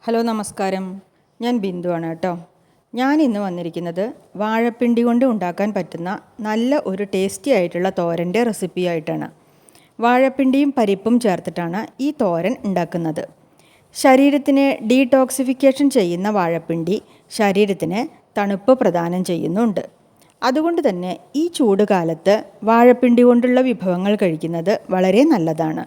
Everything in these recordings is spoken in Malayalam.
ഹലോ നമസ്കാരം, ഞാൻ ബിന്ദുവാണ് കേട്ടോ. ഞാൻ ഇന്ന് വന്നിരിക്കുന്നത് വാഴപ്പിണ്ടി കൊണ്ട് ഉണ്ടാക്കാൻ പറ്റുന്ന നല്ല ഒരു ടേസ്റ്റി ആയിട്ടുള്ള തോരൻ്റെ റെസിപ്പി ആയിട്ടാണ്. വാഴപ്പിണ്ടിയും പരിപ്പും ചേർത്തിട്ടാണ് ഈ തോരൻ ഉണ്ടാക്കുന്നത്. ശരീരത്തിന് ഡീടോക്സിഫിക്കേഷൻ ചെയ്യുന്ന വാഴപ്പിണ്ടി ശരീരത്തിന് തണുപ്പ് പ്രദാനം ചെയ്യുന്നുണ്ട്. അതുകൊണ്ട് തന്നെ ഈ ചൂട് കാലത്ത് വാഴപ്പിണ്ടി കൊണ്ടുള്ള വിഭവങ്ങൾ കഴിക്കുന്നത് വളരെ നല്ലതാണ്.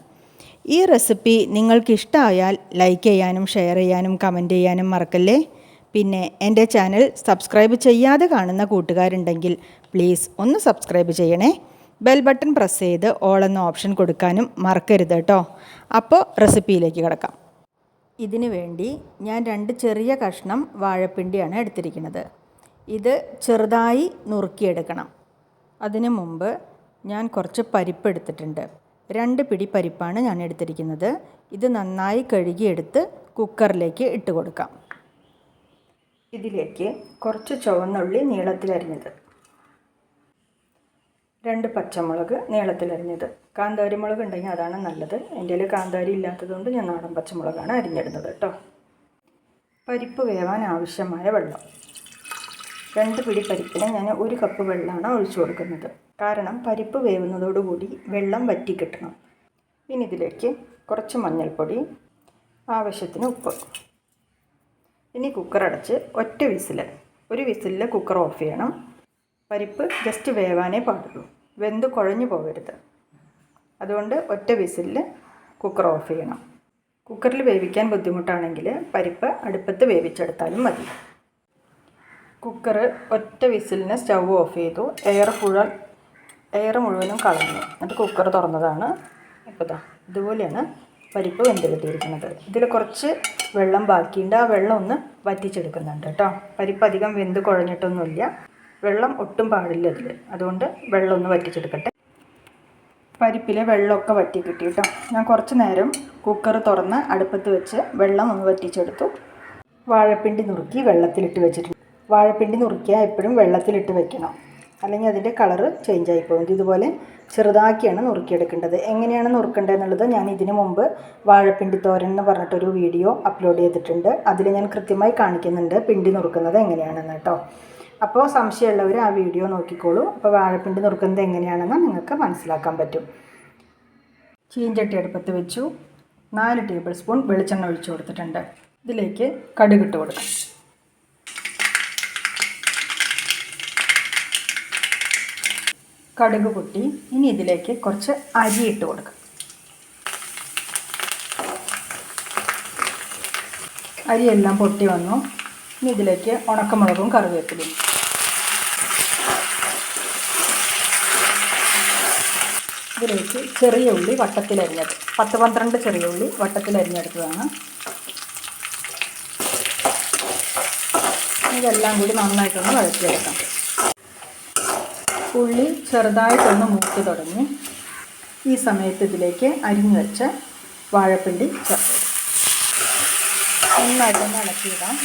ഈ റെസിപ്പി നിങ്ങൾക്ക് ഇഷ്ടമായാൽ ലൈക്ക് ചെയ്യാനും ഷെയർ ചെയ്യാനും കമൻറ്റ് ചെയ്യാനും മറക്കല്ലേ. പിന്നെ എൻ്റെ ചാനൽ സബ്സ്ക്രൈബ് ചെയ്യാതെ കാണുന്ന കൂട്ടുകാരുണ്ടെങ്കിൽ പ്ലീസ് ഒന്ന് സബ്സ്ക്രൈബ് ചെയ്യണേ. ബെൽ ബട്ടൺ പ്രസ് ചെയ്ത് ഓൾ എന്ന ഓപ്ഷൻ കൊടുക്കാനും മറക്കരുത് കേട്ടോ. അപ്പോൾ റെസിപ്പിയിലേക്ക് കിടക്കാം. ഇതിനു വേണ്ടി ഞാൻ 2 ചെറിയ കഷ്ണം വാഴപ്പിണ്ടിയാണ് എടുത്തിരിക്കുന്നത്. ഇത് ചെറുതായി നുറുക്കിയെടുക്കണം. അതിനു മുമ്പ് ഞാൻ കുറച്ച് പരിപ്പ് എടുത്തിട്ടുണ്ട്. 2 പിടി പരിപ്പാണ് ഞാൻ എടുത്തിരിക്കുന്നത്. ഇത് നന്നായി കഴുകിയെടുത്ത് കുക്കറിലേക്ക് ഇട്ട് കൊടുക്കാം. ഇതിലേക്ക് കുറച്ച് ചുവന്നുള്ളി നീളത്തിലരിഞ്ഞത്, 2 പച്ചമുളക് നീളത്തിലരിഞ്ഞത്. കാന്താരി മുളക് ഉണ്ടെങ്കിൽ അതാണ് നല്ലത്. എൻ്റെ കയ്യിൽ കാന്താരി ഇല്ലാത്തതുകൊണ്ട് ഞാൻ നാടൻ പച്ചമുളകാണ് അരിഞ്ഞിടുന്നത് കേട്ടോ. പരിപ്പ് വേവാൻ ആവശ്യമായ വെള്ളം, 2 പിടി പരിപ്പിന് ഞാൻ 1 കപ്പ് വെള്ളമാണ് ഒഴിച്ചു കൊടുക്കുന്നത്. കാരണം പരിപ്പ് വേവുന്നതോടുകൂടി വെള്ളം വറ്റി കിട്ടണം. ഇനി ഇതിലേക്ക് കുറച്ച് മഞ്ഞൾപ്പൊടി, ആവശ്യത്തിന് ഉപ്പ്. ഇനി കുക്കർ അടച്ച് ഒരു വിസിലിൽ കുക്കർ ഓഫ് ചെയ്യണം. പരിപ്പ് ജസ്റ്റ് വേവാനേ പാടുള്ളൂ, വെന്ത് കുഴഞ്ഞു പോകരുത്. അതുകൊണ്ട് ഒറ്റ വിസിലിൽ കുക്കർ ഓഫ് ചെയ്യണം. കുക്കറിൽ വേവിക്കാൻ ബുദ്ധിമുട്ടാണെങ്കിൽ പരിപ്പ് അടുപ്പത്ത് വേവിച്ചെടുത്താലും മതി. കുക്കർ ഒറ്റ വിസിലിന് സ്റ്റൗ ഓഫ് ചെയ്തു. എയർ മുഴുവനും കളഞ്ഞു. എന്നിട്ട് കുക്കർ തുറന്നതാണ്. അപ്പോൾ ഇതുപോലെയാണ് പരിപ്പ് വെന്ത് കിട്ടിയിരിക്കുന്നത്. ഇതിൽ കുറച്ച് വെള്ളം ബാക്കിയുണ്ട്. ആ വെള്ളം ഒന്ന് വറ്റിച്ചെടുക്കുന്നുണ്ട് കേട്ടോ. പരിപ്പ് അധികം വെന്ത് കുഴഞ്ഞിട്ടൊന്നുമില്ല. വെള്ളം ഒട്ടും പാടില്ല ഇതിൽ. അതുകൊണ്ട് വെള്ളം ഒന്ന് വറ്റിച്ചെടുക്കട്ടെ. പരിപ്പിലെ വെള്ളമൊക്കെ വറ്റി കിട്ടി കേട്ടോ. ഞാൻ കുറച്ച് നേരം കുക്കർ തുറന്ന് അടുപ്പത്ത് വെച്ച് വെള്ളം ഒന്ന് വറ്റിച്ചെടുത്തു. വാഴപ്പിണ്ടി നുറുക്കി വെള്ളത്തിലിട്ട് വെച്ചിട്ടുണ്ട്. വാഴപ്പിണ്ടി നുറുക്കിയാൽ എപ്പോഴും വെള്ളത്തിലിട്ട് വെക്കണം, അല്ലെങ്കിൽ അതിൻ്റെ കളറ് ചേഞ്ച് ആയിപ്പോകും. ഇതുപോലെ ചെറുതാക്കിയാണ് നുറുക്കിയെടുക്കേണ്ടത്. എങ്ങനെയാണ് നുറുക്കേണ്ടത് എന്നുള്ളത് ഞാൻ ഇതിനു മുമ്പ് വാഴപ്പിണ്ടി തോരൻ എന്ന് പറഞ്ഞിട്ടൊരു വീഡിയോ അപ്ലോഡ് ചെയ്തിട്ടുണ്ട്. അതിൽ ഞാൻ കൃത്യമായി കാണിക്കുന്നുണ്ട് പിണ്ടി നുറുക്കുന്നത് എങ്ങനെയാണെന്ന് കേട്ടോ. അപ്പോൾ സംശയമുള്ളവർ ആ വീഡിയോ നോക്കിക്കോളൂ. അപ്പോൾ വാഴപ്പിണ്ടി നുറുക്കുന്നത് എങ്ങനെയാണെന്ന് നിങ്ങൾക്ക് മനസ്സിലാക്കാൻ പറ്റും. ചീഞ്ചട്ടി അടുപ്പത്ത് വെച്ചു. 4 ടേബിൾ സ്പൂൺ വെളിച്ചെണ്ണ ഒഴിച്ചു കൊടുത്തിട്ടുണ്ട്. ഇതിലേക്ക് കടുകിട്ട് കൊടുക്കാം. കടുക് പൊട്ടി. ഇനി ഇതിലേക്ക് കുറച്ച് അരി ഇട്ട് കൊടുക്കാം. അരിയെല്ലാം പൊട്ടി വന്നു. ഇനി ഇതിലേക്ക് ഉണക്കമുളകും കറിവേപ്പിലയും. ഇതിലേക്ക് ചെറിയ ഉള്ളി വട്ടത്തിലരിഞ്ഞത്, 10-12 ചെറിയ ഉള്ളി വട്ടത്തിലരിഞ്ഞെടുത്തതാണ്. ഇതെല്ലാം കൂടി നന്നായിട്ടൊന്ന് വഴറ്റിയെടുക്കാം. ഉള്ളി ചെറുതായിട്ടൊന്ന് മൂത്ത് തുടങ്ങി. ഈ സമയത്ത് ഇതിലേക്ക് അരിഞ്ഞു വെച്ച വാഴപ്പിണ്ടി ചേർത്ത് നന്നായിട്ടൊന്ന് ഇളക്കിയിടാം.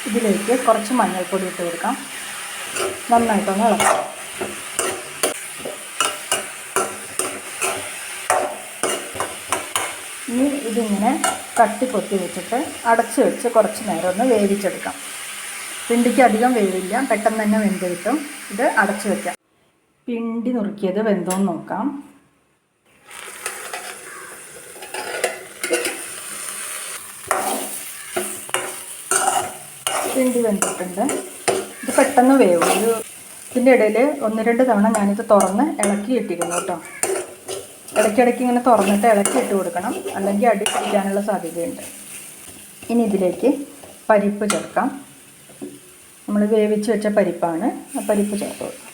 ഇതിലേക്ക് കുറച്ച് മഞ്ഞൾപ്പൊടി ഇട്ട് കൊടുക്കാം. നന്നായിട്ടൊന്ന് ഇളക്കാം. ഇനി ഇതിങ്ങനെ തട്ടിപ്പൊത്തി വെച്ചിട്ട് അടച്ച് വെച്ച് കുറച്ച് നേരം ഒന്ന് വേവിച്ചെടുക്കാം. പിണ്ടിക്ക് അധികം വേവില്ല, പെട്ടെന്ന് തന്നെ വെന്ത് കിട്ടും. ഇത് അടച്ച് വെക്കാം. പിണ്ടി നുറുക്കിയത് വെന്തോന്ന് നോക്കാം. പിണ്ടി വെന്തിട്ടുണ്ട്. ഇത് പെട്ടെന്ന് വേവും. ഇതിൻ്റെ ഇടയിൽ 1-2 തവണ ഞാനിത് തുറന്ന് ഇളക്കി ഇട്ടിരുന്നു കേട്ടോ. ഇടയ്ക്കിടയ്ക്ക് ഇങ്ങനെ തുറന്നിട്ട് ഇളക്കി ഇട്ട് കൊടുക്കണം, അല്ലെങ്കിൽ അടി പിടിക്കാനുള്ള സാധ്യതയുണ്ട്. ഇനി ഇതിലേക്ക് പരിപ്പ് ചേർക്കാം. നമ്മൾ വേവിച്ച് വെച്ച പരിപ്പാണ്. ആ പരിപ്പ് ചേർത്ത് കൊടുക്കാം.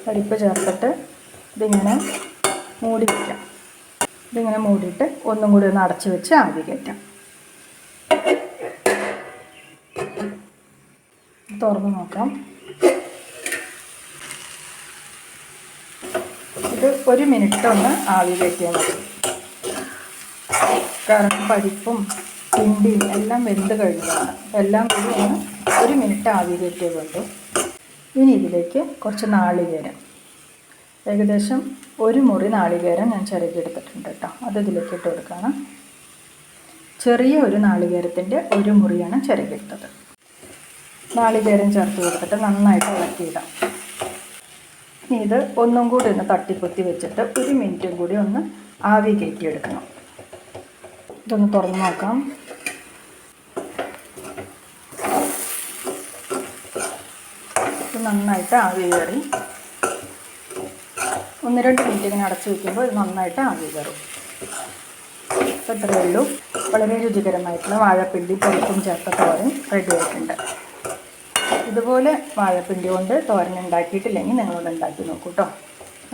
പരിപ്പ് ചേർത്തിട്ട് ഇതിങ്ങനെ മൂടി വയ്ക്കാം. ഇതിങ്ങനെ മൂടിയിട്ട് ഒന്നും കൂടി ഒന്ന് അടച്ച് വെച്ച് ആവി കയറ്റാം. തുറന്ന് നോക്കാം. ഇത് 1 മിനിറ്റ് ഒന്ന് ആവി കയറ്റിയാൽ മതി. കാരണം പരിപ്പും പിണ്ടിയും എല്ലാം വെന്ത് കഴിഞ്ഞതാണ്. എല്ലാം കൂടി ഒന്ന് 1 മിനിറ്റ് ആവി കയറ്റിയേ വേണ്ടൂ. ഇനി ഇതിലേക്ക് കുറച്ച് നാളികേരം, ഏകദേശം 1 മുറി നാളികേരം ഞാൻ ചിരകിയെടുത്തിട്ടുണ്ട് കേട്ടോ. അത് ഇതിലേക്ക് ഇട്ട് കൊടുക്കണം. ചെറിയ ഒരു നാളികേരത്തിൻ്റെ 1 മുറിയാണ് ചിരകിയെടുത്തത്. നാളികേരം ചേർത്ത് കൊടുത്തിട്ട് നന്നായിട്ട് ഇളക്കിയിടാം. ഇനി ഇത് ഒന്നും കൂടി ഒന്ന് തട്ടിപ്പൊത്തി വെച്ചിട്ട് 1 മിനിറ്റും കൂടി ഒന്ന് ആവി കയറ്റിയെടുക്കണം. ഇതൊന്ന് തുറന്ന് നോക്കാം. ഇത് നന്നായിട്ട് ആവി കയറി. 1-2 മിനിറ്റ് ഇങ്ങനെ അടച്ചു വയ്ക്കുമ്പോൾ ഇത് നന്നായിട്ട് ആവി കയറും. ഇത്രയേ ഉള്ളൂ. വളരെ രുചികരമായിട്ടുള്ള വാഴപ്പിണ്ടി പരിപ്പും ചേർത്ത തോരൻ റെഡി ആയിട്ടുണ്ട്. ഇതുപോലെ വാഴപ്പിണ്ടി കൊണ്ട് തോരൻ ഉണ്ടാക്കിയിട്ടില്ലെങ്കിൽ നിങ്ങളൊന്ന് ഉണ്ടാക്കി നോക്കൂ കേട്ടോ.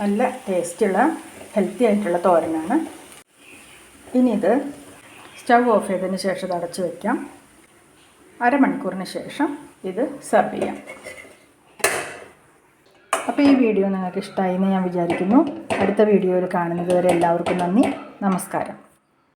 നല്ല ടേസ്റ്റുള്ള ഹെൽത്തി ആയിട്ടുള്ള തോരനാണ്. ഇനി ഇത് സ്റ്റവ് ഓഫ് ചെയ്തതിന് ശേഷം ഇത് അടച്ച് വയ്ക്കാം. അരമണിക്കൂറിന് ശേഷം ഇത് സെർവ് ചെയ്യാം. അപ്പോൾ ഈ വീഡിയോ നിങ്ങൾക്ക് ഇഷ്ടമായി എന്ന് ഞാൻ വിചാരിക്കുന്നു. അടുത്ത വീഡിയോയിൽ കാണുന്നത് വരെ എല്ലാവർക്കും നന്ദി, നമസ്കാരം.